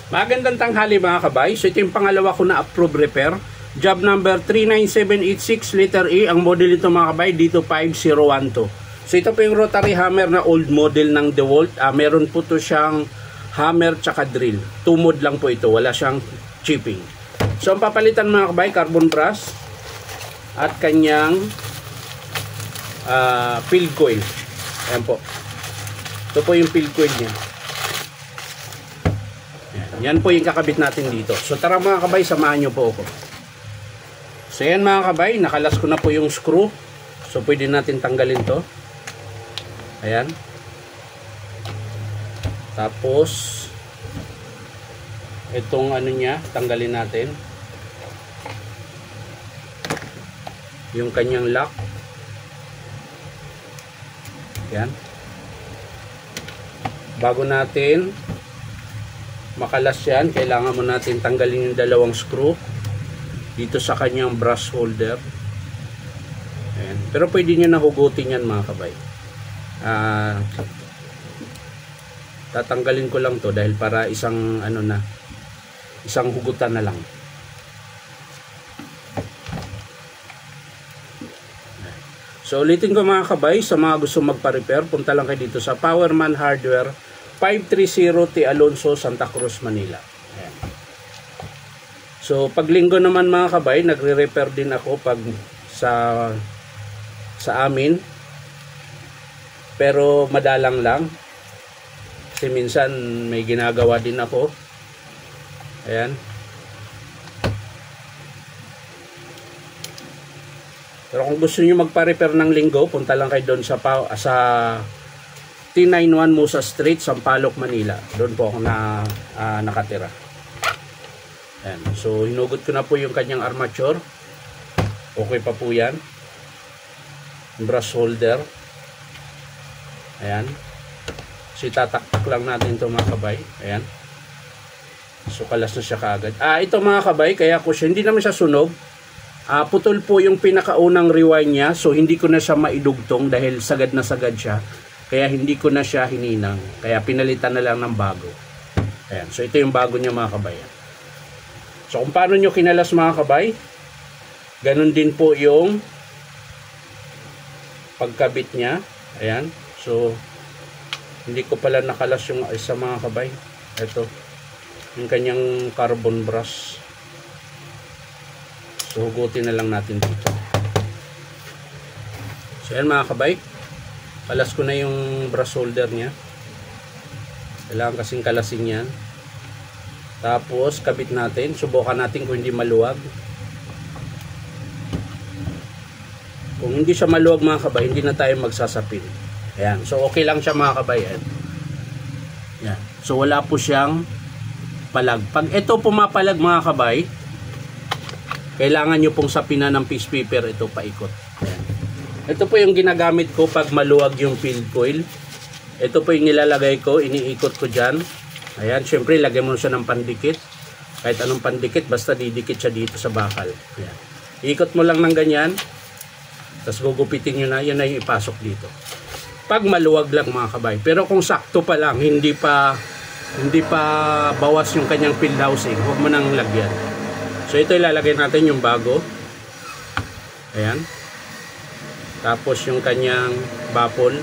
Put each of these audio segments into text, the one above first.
Magandang tanghali mga kabay. So ito yung pangalawa ko na approve repair. Job number 39786 letter E. Ang model ito mga kabay dito 5012. So ito po yung rotary hammer na old model ng DeWalt. Meron po to siyang hammer tsaka drill. 2 mode lang po ito. Wala siyang chipping. So ang papalitan mga kabay, carbon brass at kanyang field coil. Ayan po. Ito po yung field coil niya. Yan po yung kakabit natin dito. So tara mga kabay, samahan nyo po ako. So yan mga kabay, nakalas ko na po yung screw. So pwede natin tanggalin to. Ayan. Tapos itong ano niya, tanggalin natin. Yung kanyang lock. Ayan. Bago natin makalas yan, kailangan mo natin tanggalin yung dalawang screw dito sa kanyang brush holder. Ayan. Pero pwede nyo nahugutin yan mga kabay. Tatanggalin ko lang to dahil para isang ano na, isang hugutan na lang. So ulitin ko mga kabay, sa mga gusto magpa-repair, punta lang kayo dito sa Powerman Hardware, 530 T. Alonso, Santa Cruz, Manila. Ayan. So pag linggo naman mga kabay, nagre-repair din ako pag sa amin. Pero madalang lang. Kasi minsan may ginagawa din ako. Ayan. Pero kung gusto niyo magpa-repair ng linggo, punta lang kayo doon sa T91 Musa Street, Sampaloc, Manila. Doon po ako nakatira. Ayan. So hinugot ko na po yung kanyang armature. Okay pa po yan. Brush holder. Ayan. So itataktak lang natin ito mga kabay. Ayan. So kalas na siya kaagad. Ito mga kabay, kaya ko siya, hindi naman siya sunog. Putol po yung pinakaunang rewind niya. So hindi ko na siya maidugtong dahil sagad na sagad siya. Kaya hindi ko na siya hininang. Kaya pinalitan na lang ng bago. Ayan. So ito yung bago niya mga kabay. So kung paano nyo kinalas mga kabay, ganun din po yung pagkabit niya. Ayan. So hindi ko pala nakalas yung isa mga kabay. Ito. Yung kanyang carbon brush. So hugutin na lang natin dito. So ayan mga kabay. Kalas ko na yung brush holder niya. Kailangan kasing kalasin yan. Tapos kabit natin. Subukan natin kung hindi maluwag. Kung hindi siya maluwag mga kabay, hindi na tayo magsasapin. Ayan. So okay lang siya mga kabay. Ayan. So wala po siyang palag. Pag ito pumapalag mga kabay, kailangan nyo pong sapinan ng piece paper ito paikot. Ayan. Ito po yung ginagamit ko pag maluwag yung field coil. Ito po yung nilalagay ko, iniikot ko dyan. Ayan, syempre lagay mo siya ng pandikit. Kahit anong pandikit, basta didikit siya dito sa bakal. Ayan. Iikot mo lang ng ganyan. Tapos gugupitin nyo na, yun na yung ipasok dito. Pag maluwag lang mga kabay. Pero kung sakto pa lang, hindi pa bawas yung kanyang field housing, huwag mo nang lagyan. So ito ilalagay natin yung bago. Ayan. Tapos yung kanyang baffle.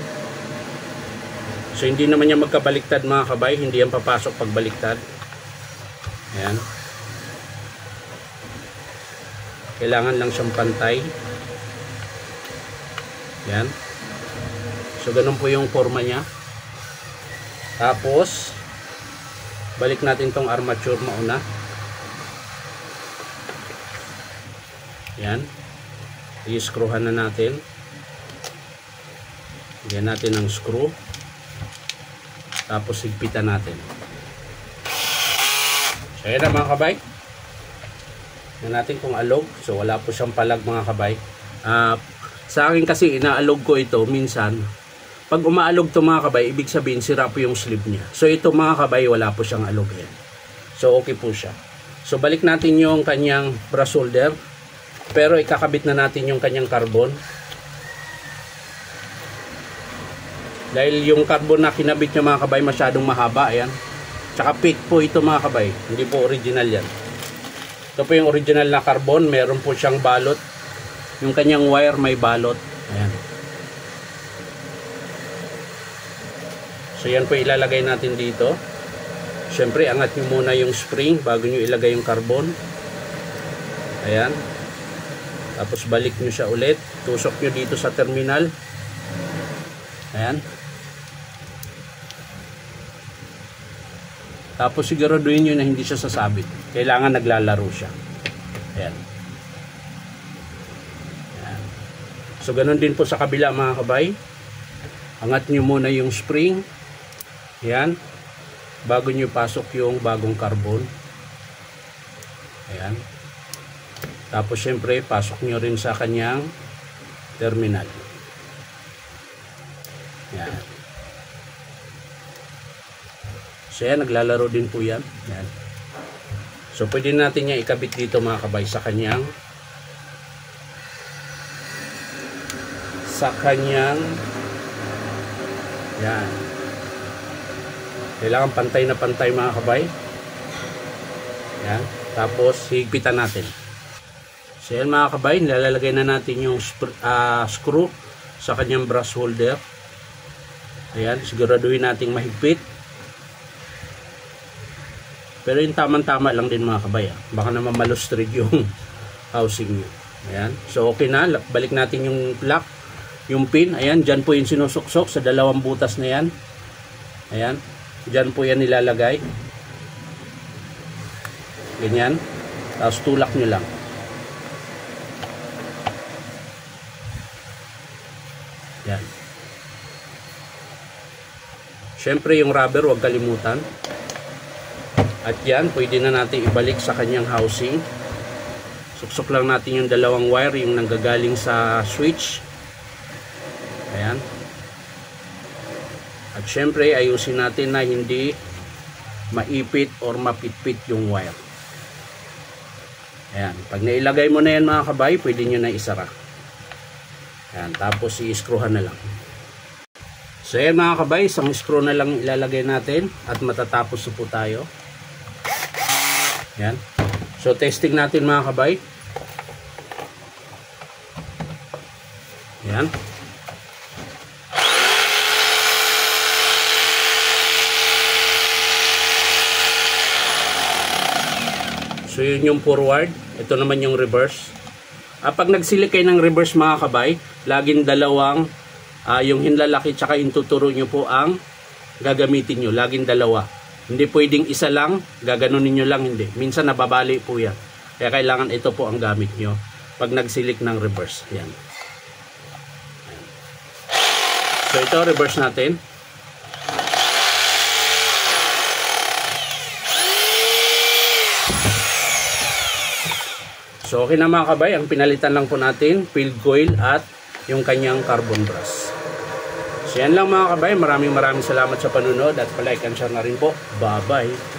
So hindi naman niya magkabaliktad mga kabay. Hindi yan papasok pag baliktad. Ayan. Kailangan lang siyang pantay. Ayan. So ganun po yung forma niya. Tapos balik natin tong armature mauna. Ayan. I-screwhan na natin. Lagyan natin ng screw. Tapos higpitan natin. So ayan na mga kabay. Tignan natin kung alog. So wala po siyang palag mga kabay. Sa akin kasi inaalog ko ito minsan. Pag umaalog to mga kabay, ibig sabihin sira po yung sleeve niya. So ito mga kabay, wala po siyang alog yan. So okay po siya. So balik natin yung kanyang brush holder. Pero ikakabit na natin yung kanyang carbon. Dahil yung carbon na kinabit niya mga kabay masyadong mahaba, ayan. Tsaka fake po ito mga kabay. Hindi po original yan. Ito po yung original na carbon. Meron po siyang balot. Yung kanyang wire may balot. Ayan. So yan po ilalagay natin dito. Siyempre angat nyo muna yung spring bago nyo ilagay yung carbon. Ayan. Tapos balik nyo siya ulit. Tusok nyo dito sa terminal. Ayan. Tapos siguraduhin nyo na hindi siya sasabit. Kailangan naglalaro siya. Ayan. Ayan. So ganun din po sa kabila mga kabay. Angat nyo muna yung spring. Ayan. Bago nyo pasok yung bagong carbon. Ayan. Tapos syempre pasok nyo rin sa kanyang terminal. Ayan. So yan, naglalaro din po yan. Yan. So pwede natin niya ikabit dito mga kabay sa kanyang yan. Kailangan pantay na pantay mga kabay. Yan. Tapos higpitan natin. So yan mga kabay, nilalagay na natin yung screw sa kanyang brush holder. Ayan, siguraduhin nating mahigpit. Pero yung tamang-tama lang din mga kabay. Baka naman malustrig yung housing nyo. Ayan. So okay na. Balik natin yung lock. Yung pin. Ayan. Dyan po yung sinusuksok sa dalawang butas na yan. Ayan. Dyan po yan nilalagay. Ganyan. Tapos tulak nyo lang. Ayan. Siyempre yung rubber huwag kalimutan. At yan, pwede na natin ibalik sa kanyang housing. Suksok lang natin yung dalawang wire, yung nanggagaling sa switch. Ayan. At syempre, ayusin natin na hindi maipit or mapitpit yung wire. Ayan. Pag nailagay mo na yan mga kabay, pwede nyo na isara. Ayan. Tapos i-screwhan na lang. So ayan mga kabay, isang screw na lang ilalagay natin at matatapos na po tayo. Yan. So testing natin mga kabay. Yan. So yun yung forward. Ito naman yung reverse. Pag nagsilik kayo ng reverse mga kabay, laging dalawang yung hinlalaki tsaka yung tuturo nyo po ang gagamitin nyo. Laging dalawa. Hindi pwedeng isa lang, gaganunin nyo lang, hindi. Minsan nababali po yan. Kaya kailangan ito po ang gamit nyo pag nagsilik ng reverse. Yan. So ito, reverse natin. So okay na mga kabay, ang pinalitan lang po natin, field coil at yung kanyang carbon brush. So yan lang mga kabay, maraming salamat sa panunod at palike and share na rin po. Bye bye!